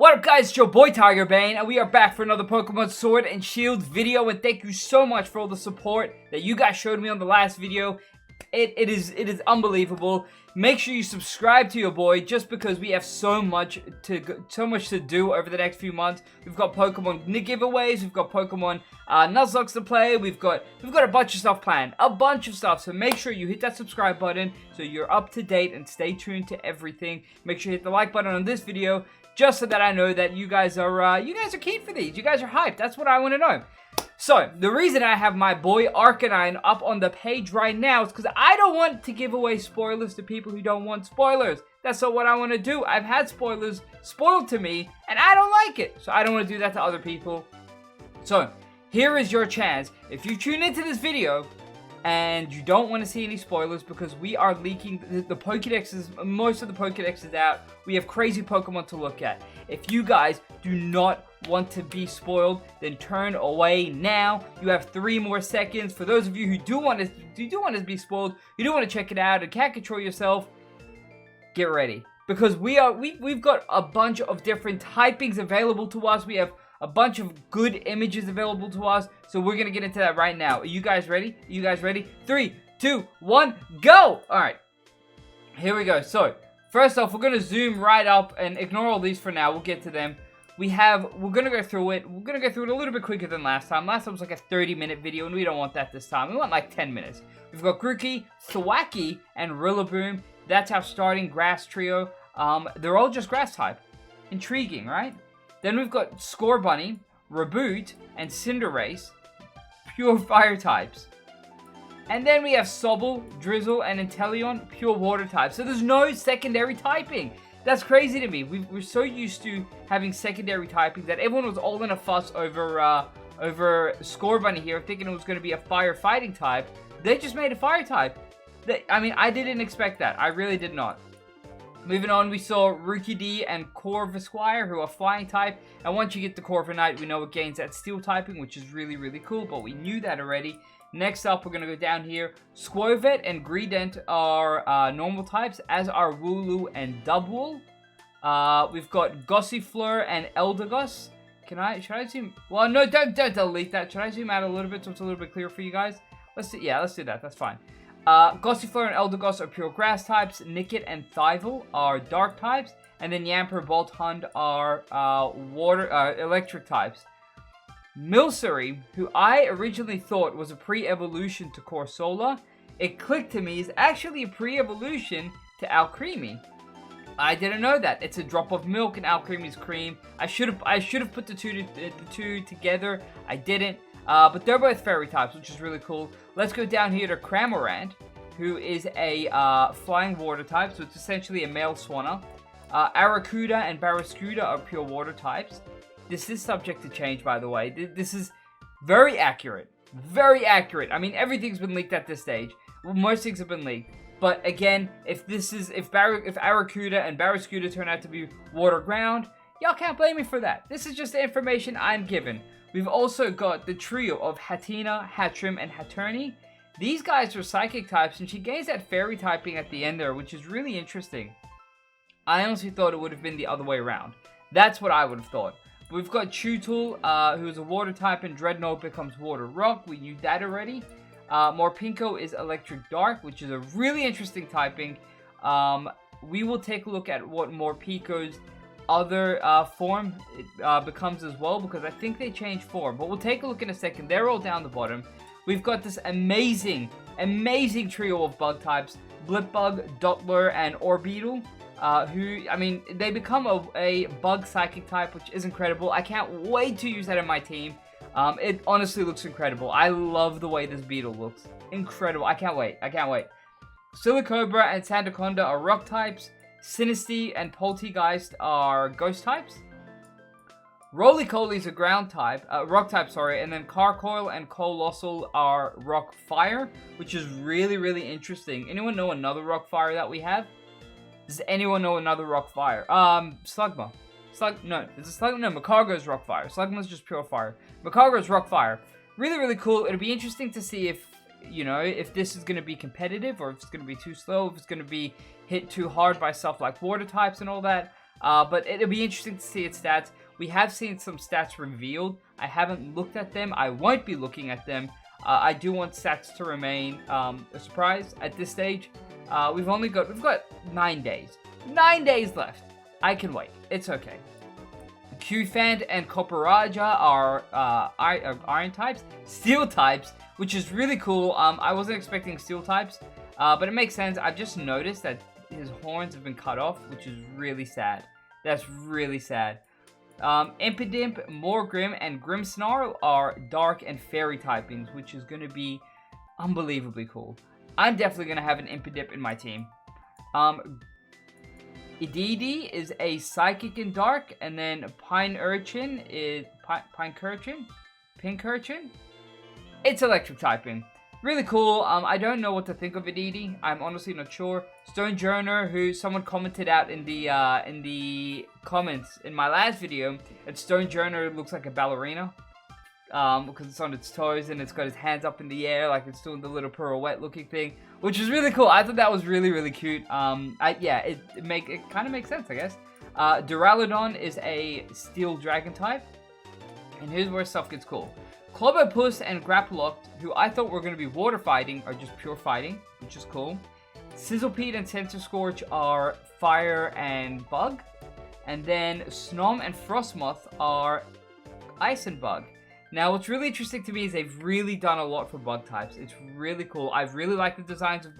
What up guys, it's your boy TigerBayne, and we are back for another Pokemon Sword and Shield video, and thank you so much for all the support that you guys showed me on the last video. It is unbelievable. Make sure you subscribe to your boy, just because we have so much to do over the next few months. We've got Pokemon giveaways, we've got Pokemon Nuzlocke to play, we've got a bunch of stuff planned, so make sure you hit that subscribe button so you're up to date and stay tuned to everything. Make sure you hit the like button on this video, just so that I know that you guys are keen for these. You guys are hyped. That's what I want to know. So, the reason I have my boy Arcanine up on the page right now is because I don't want to give away spoilers to people who don't want spoilers. That's not what I want to do. I've had spoilers spoiled to me, and I don't like it. So, I don't want to do that to other people. So, here is your chance. If you tune into this video and you don't want to see any spoilers, because we are leaking the Pokédexes, most of the Pokédex is out. We have crazy Pokemon to look at. If you guys do not want to be spoiled, then turn away now. You have 3 more seconds. For those of you who do want to be spoiled, you do want to check it out and can't control yourself, get ready. Because we've got a bunch of different typings available to us. We have a bunch of good images available to us, so we're gonna get into that right now. Are you guys ready? 3, 2, 1, go! Alright, here we go. So, first off, we're gonna zoom right up and ignore all these for now. We'll get to them. We're gonna go through it. We're gonna go through it a little bit quicker than last time. Last time was like a 30-minute video, and we don't want that this time. We want like 10 minutes. We've got Grookey, Thwackey, and Rillaboom. That's our starting grass trio. They're all just grass type. Intriguing, right? Then we've got Scorbunny, Reboot, and Cinderace, pure fire types. And then we have Sobble, Drizzle, and Inteleon, pure water types. So there's no secondary typing. That's crazy to me. We're so used to having secondary typing that everyone was all in a fuss over Scorbunny here, thinking it was going to be a fire fighting type. They just made a fire type. I didn't expect that. I really did not. Moving on, we saw Rookidee and Corvisquire, who are flying type. And once you get the Corviknight, we know it gains that steel typing, which is really, really cool, but we knew that already. Next up, we're going to go down here. Squirvet and Greedent are normal types, as are Wooloo and Dubwool. We've got Gossifleur and Eldegoss. Should I zoom? Well, no, don't delete that. Should I zoom out a little bit so it's a little bit clearer for you guys? Let's do that. That's fine. Gossifleur and Eldegoss are pure grass types. Nickit and Thievul are dark types. And then Yamper, Bolthund are electric types. Milcery, who I originally thought was a pre-evolution to Corsola, it clicked to me, is actually a pre-evolution to Alcremie. I didn't know that. It's a drop of milk in Alcremie's cream. I should have put the two together. I didn't. But they're both fairy types, which is really cool. Let's go down here to Cramorant, who is a flying water type, so it's essentially a male Swanna. Arrokuda and Barraskewda are pure water types. This is subject to change, by the way. This is very accurate. Very accurate. I mean, everything's been leaked at this stage. Well, most things have been leaked. But again, if Arrokuda and Barraskewda turn out to be water ground, y'all can't blame me for that. This is just the information I'm given. We've also got the trio of Hatenna, Hatchrim, and Haterni. These guys are psychic types, and she gains that fairy typing at the end there, which is really interesting. I honestly thought it would have been the other way around. That's what I would have thought. We've got Chewtle, who is a water type, and Dreadnought becomes water rock. We knew that already. Morpinko is electric dark, which is a really interesting typing. We will take a look at what Morpinko's other form becomes as well, because I think they changed form, but we'll take a look in a second. They're all down the bottom. We've got this amazing trio of bug types: Blipbug, Dottler, and Orbeetle, who, they become a bug psychic type, which is incredible. I can't wait to use that in my team. It honestly looks incredible. I love the way this beetle looks. Incredible. I can't wait. Silicobra and Sandaconda are rock types. Sinistea and Poltegeist are ghost types. Roly-Coly is a rock type, and then Carcoil and Colossal are rock fire, which is really, really interesting. Anyone know another rock fire that we have? Does anyone know another rock fire? Slugma. Macargo's rock fire. Slugma's just pure fire. Macargo's rock fire. Really, really cool. It'll be interesting to see if this is going to be competitive, or if it's going to be too slow, if it's going to be hit too hard by stuff like water types and all that. But it'll be interesting to see its stats. We have seen some stats revealed. I haven't looked at them. I won't be looking at them. I do want stats to remain a surprise at this stage. We've got 9 days. 9 days left. I can wait. It's okay. Q-Fan and Copperaja are iron types, steel types, which is really cool. I wasn't expecting steel types, but it makes sense. I've just noticed that his horns have been cut off, which is really sad. That's really sad. Impidimp, Morgrim, and Grimmsnarl are dark and fairy typings, which is going to be unbelievably cool. I'm definitely going to have an Impidimp in my team. Ididi is a Psychic and Dark, and then Pine Urchin is... Pink Urchin? It's electric typing. Really cool. I don't know what to think of Ididi. I'm honestly not sure. Stonejourner, who someone commented out in the comments in my last video, that Stonejourner looks like a ballerina. Because it's on its toes and it's got its hands up in the air like it's doing the little pirouette looking thing, which is really cool. I thought that was really, really cute. It kind of makes sense, I guess. Duraludon is a steel dragon type, and here's where stuff gets cool. Clobbopus and Grapploct, who I thought were going to be water fighting, are just pure fighting, which is cool. Sizzlepede and Centiskorch are fire and bug, and then Snom and Frostmoth are ice and bug. Now, what's really interesting to me is they've really done a lot for bug types. It's really cool. I've really liked the designs of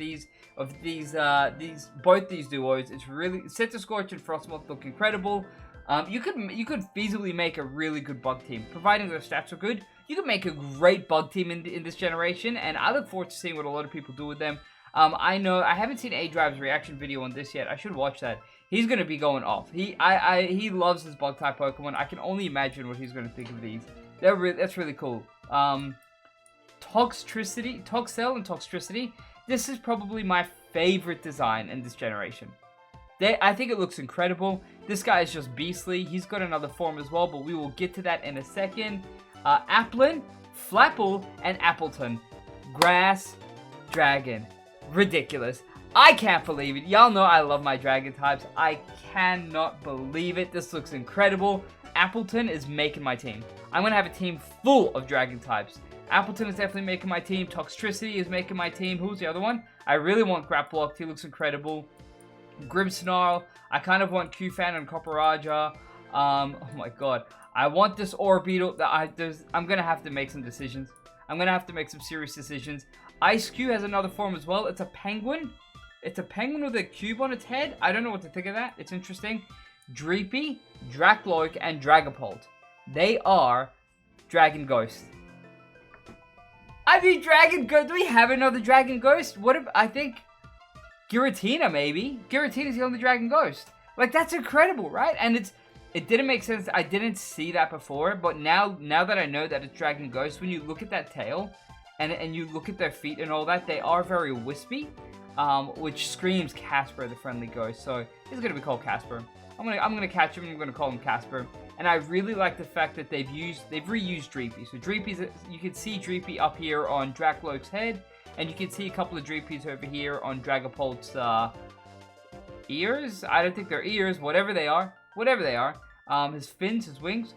both these duos. It's really Centiskorch and Frostmoth look incredible. You could feasibly make a really good bug team, providing their stats are good. You could make a great bug team in this generation, and I look forward to seeing what a lot of people do with them. I know I haven't seen A-Drive's reaction video on this yet. I should watch that. He's gonna be going off. He loves his bug type Pokemon. I can only imagine what he's gonna think of these. That's really cool. Toxel and Toxtricity. This is probably my favorite design in this generation. I think it looks incredible. This guy is just beastly. He's got another form as well, but we will get to that in a second. Applin, Flapple, and Appleton. Grass, Dragon. Ridiculous. I can't believe it. Y'all know I love my dragon types. I cannot believe it. This looks incredible. Appleton is making my team. I'm going to have a team full of dragon types. Appleton is definitely making my team. Toxtricity is making my team. Who's the other one? I really want Grapploct. He looks incredible. Grimmsnarl. I kind of want Q-Fan and Copperaja. Oh my god. I want this Orbeetle. I'm going to have to make some decisions. I'm going to have to make some serious decisions. Ice Q has another form as well. It's a penguin. It's a penguin with a cube on its head. I don't know what to think of that. It's interesting. Dreepy, Dracloak, and Dragapult. They are Dragon Ghost. I mean, Dragon Ghost. Do we have another Dragon Ghost? What if, I think Giratina, maybe. Giratina's the only Dragon Ghost. Like, that's incredible, right? And it didn't make sense. I didn't see that before, but now that I know that it's Dragon Ghost, when you look at that tail and you look at their feet and all that, they are very wispy, which screams Casper, the friendly ghost. So he's gonna be called Casper. I'm gonna catch him. I'm gonna call him Casper. And I really like the fact that they've reused Dreepy. So Dreepy's, you can see Dreepy up here on Dracloak's head, and you can see a couple of Dreepies over here on Dragapult's ears. I don't think they're ears. Whatever they are. His fins, his wings.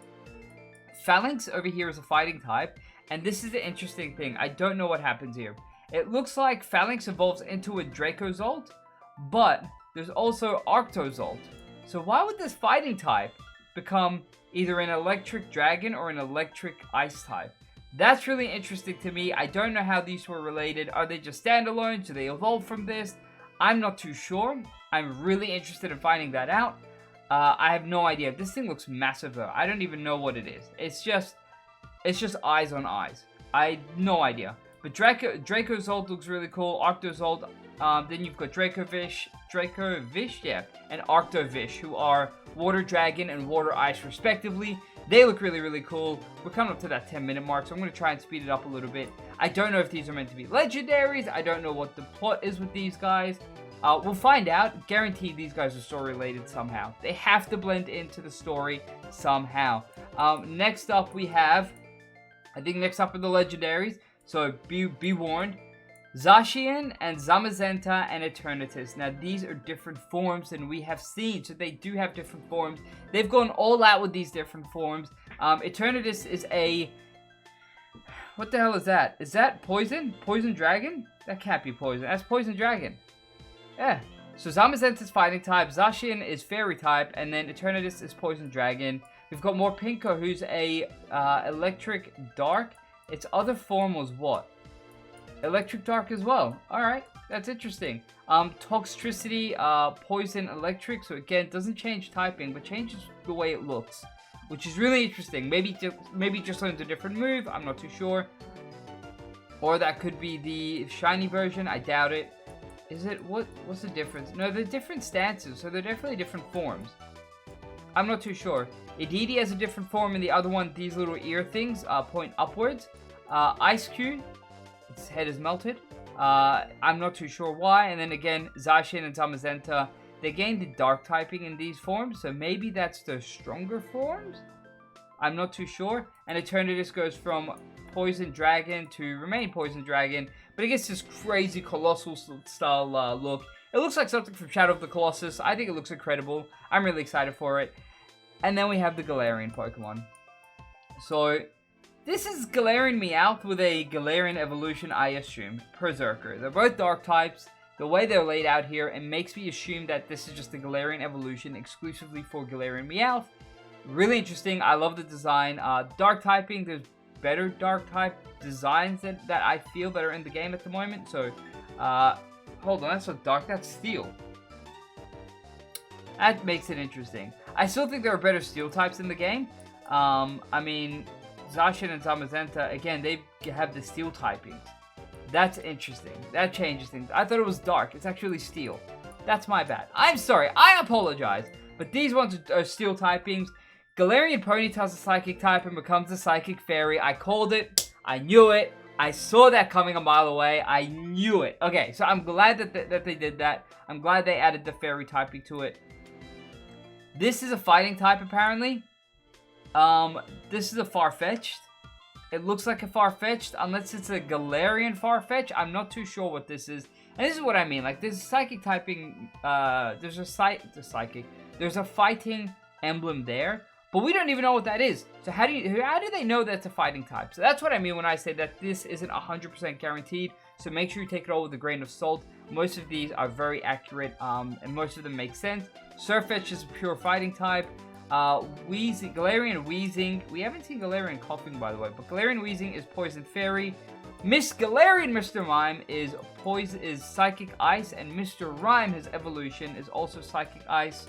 Phalanx over here is a fighting type, and this is the interesting thing. I don't know what happens here. It looks like Phalanx evolves into a Dracozolt, but there's also Arctozolt. So why would this fighting type become either an electric dragon or an electric ice type? That's really interesting to me. I don't know how these were related. Are they just standalone? Do they evolve from this? I'm not too sure. I'm really interested in finding that out. I have no idea. This thing looks massive though. I don't even know what it is. It's just eyes on eyes. I have no idea. But Dracozolt looks really cool. Arctozolt. Then you've got Dracovish, and Arctovish, who are Water Dragon and Water Ice respectively. They look really, really cool. We're coming up to that 10-minute mark, so I'm going to try and speed it up a little bit. I don't know if these are meant to be legendaries. I don't know what the plot is with these guys. We'll find out. Guaranteed these guys are story-related somehow. They have to blend into the story somehow. Next up we have, I think next up are the legendaries. So be warned. Zacian and Zamazenta and Eternatus. Now, these are different forms than we have seen, so they do have different forms. They've gone all out with these different forms. Eternatus is a... What the hell is that? Is that poison? Poison dragon? That can't be poison. That's poison dragon. Yeah. So Zamazenta is fighting type, Zacian is fairy type, and then Eternatus is poison dragon. We've got Morpinka, who's a electric dark. Its other form was what? Electric dark as well. Alright, that's interesting. Toxtricity, poison electric. So again, doesn't change typing, but changes the way it looks, which is really interesting. Maybe just learns a different move. I'm not too sure. Or that could be the shiny version. I doubt it. Is it? What's the difference? No, they're different stances, so they're definitely different forms. I'm not too sure. Edidi has a different form, and the other one, these little ear things, point upwards. Ice Cube, its head is melted. I'm not too sure why. And then again, Zacian and Zamazenta, they gained the dark typing in these forms, so maybe that's the stronger forms? I'm not too sure. And Eternatus goes from Poison Dragon to remain Poison Dragon, but it gets this crazy colossal style look. It looks like something from Shadow of the Colossus. I think it looks incredible. I'm really excited for it. And then we have the Galarian Pokemon. So, this is Galarian Meowth with a Galarian evolution, I assume. Berserker. They're both dark types. The way they're laid out here, it makes me assume that this is just the Galarian evolution exclusively for Galarian Meowth. Really interesting. I love the design. Dark typing, there's better dark type designs that I feel that are in the game at the moment. So, hold on, that's not dark, that's steel. That makes it interesting. I still think there are better steel types in the game. I mean, Zacian and Zamazenta, again, they have the steel typings. That's interesting. That changes things. I thought it was dark. It's actually steel. That's my bad. I'm sorry. I apologize. But these ones are steel typings. Galarian Ponytail's a psychic type and becomes a psychic fairy. I called it. I knew it. I saw that coming a mile away. I knew it. Okay, so I'm glad that they did that. I'm glad they added the fairy typing to it. This is a fighting type, apparently. This is a Farfetch'd. It looks like a Farfetch'd, unless it's a Galarian Farfetch'd. I'm not too sure what this is. And this is what I mean. Like, there's psychic typing, there's a fighting emblem there. But we don't even know what that is. So how do they know that's a fighting type? So that's what I mean when I say that this isn't 100% guaranteed. So make sure you take it all with a grain of salt. Most of these are very accurate, and most of them make sense. Surfetch is a pure fighting type. Galarian Weezing. We haven't seen Galarian Coughing, by the way, but Galarian Weezing is Poison Fairy. Galarian Mr. Rime is Psychic Ice, and Mr. Rime, his evolution, is also Psychic Ice.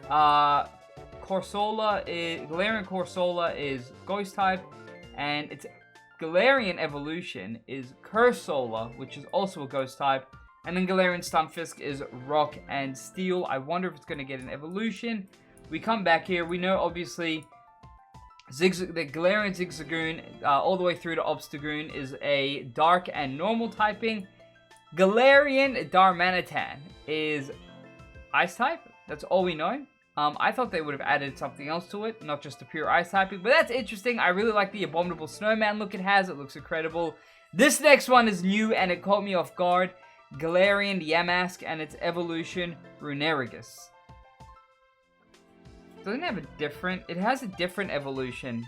Galarian Corsola is Ghost type, and its Galarian evolution is Cursola, which is also a Ghost type. And then Galarian Stunfisk is Rock and Steel. I wonder if it's going to get an evolution. We come back here. We know, obviously, the Galarian Zigzagoon, all the way through to Obstagoon, is a Dark and Normal typing. Galarian Darmanitan is Ice type. That's all we know. I thought they would have added something else to it, not just the pure Ice typing. But that's interesting. I really like the Abominable Snowman look it has. It looks incredible. This next one is new, and it caught me off guard. Galarian Yamask and its evolution, Runerigus. Doesn't have a different... It has a different evolution,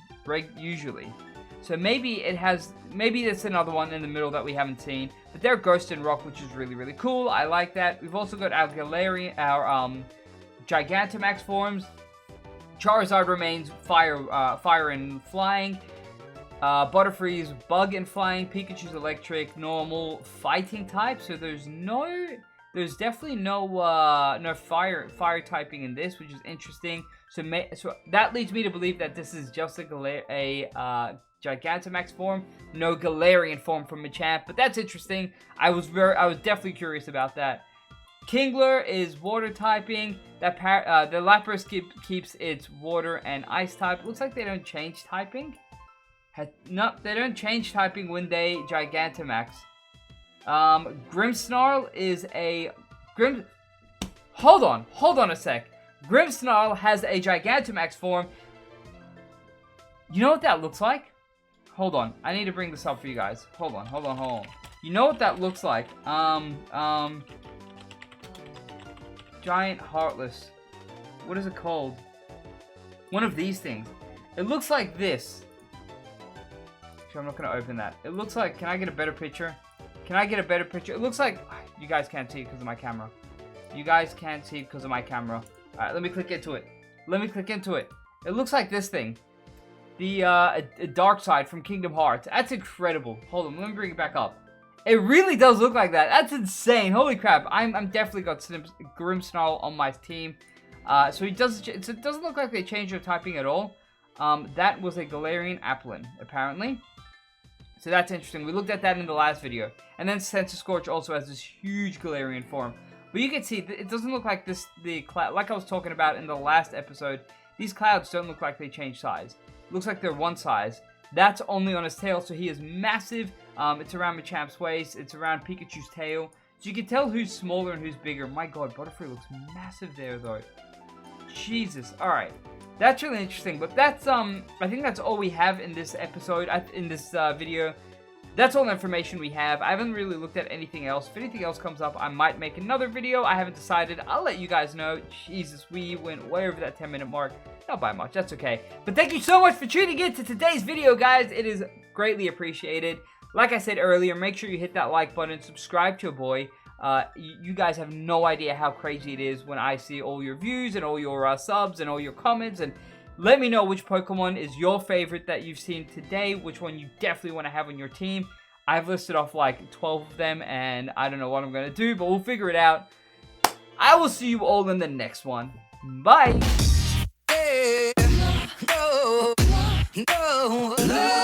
usually. So maybe it's another one in the middle that we haven't seen. But they're Ghost and Rock, which is really, really cool. I like that. We've also got our Gigantamax forms. Charizard remains fire and flying. Butterfree's Bug and Flying. Pikachu's Electric, Normal, Fighting type. So there's definitely no fire typing in this, which is interesting. So that leads me to believe that this is just a Gigantamax form, no Galarian form from Machamp. But that's interesting. I was definitely curious about that. Kingler is water typing. The Lapras keeps its water and ice type. Looks like they don't change typing. They don't change typing when they Gigantamax. Grimmsnarl is a... Hold on a sec. Grimmsnarl has a Gigantamax form. You know what that looks like? Hold on. I need to bring this up for you guys. Hold on. You know what that looks like? Giant Heartless. What is it called? One of these things. It looks like this. Actually, I'm not going to open that. It looks like... Can I get a better picture? Can I get a better picture? It looks like... You guys can't see it because of my camera. You guys can't see it because of my camera. Alright, let me click into it. Let me click into it. It looks like this thing. The Dark Side from Kingdom Hearts. That's incredible. Hold on, let me bring it back up. It really does look like that. That's insane. Holy crap. I'm definitely got Grimmsnarl on my team. So it doesn't look like they changed their typing at all. That was a Galarian Applin, apparently. So that's interesting. We looked at that in the last video. And then Sensor Scorch also has this huge Galarian form. But you can see, it doesn't look like this, like I was talking about in the last episode, these clouds don't look like they change size. It looks like they're one size. That's only on his tail, so he is massive. It's around Machamp's waist. It's around Pikachu's tail. So you can tell who's smaller and who's bigger. My god, Butterfree looks massive there, though. Jesus. Alright. That's really interesting. But that's, I think that's all we have in this episode, in this video. That's all the information we have. I haven't really looked at anything else. If anything else comes up, I might make another video. I haven't decided. I'll let you guys know. Jesus, we went way over that 10-minute mark. Not by much. That's okay. But thank you so much for tuning in to today's video, guys. It is greatly appreciated. Like I said earlier, make sure you hit that like button. Subscribe to a boy. You guys have no idea how crazy it is when I see all your views and all your subs and all your comments. And let me know which Pokemon is your favorite that you've seen today. Which one you definitely want to have on your team. I've listed off like 12 of them, and I don't know what I'm going to do, but we'll figure it out. I will see you all in the next one. Bye! No.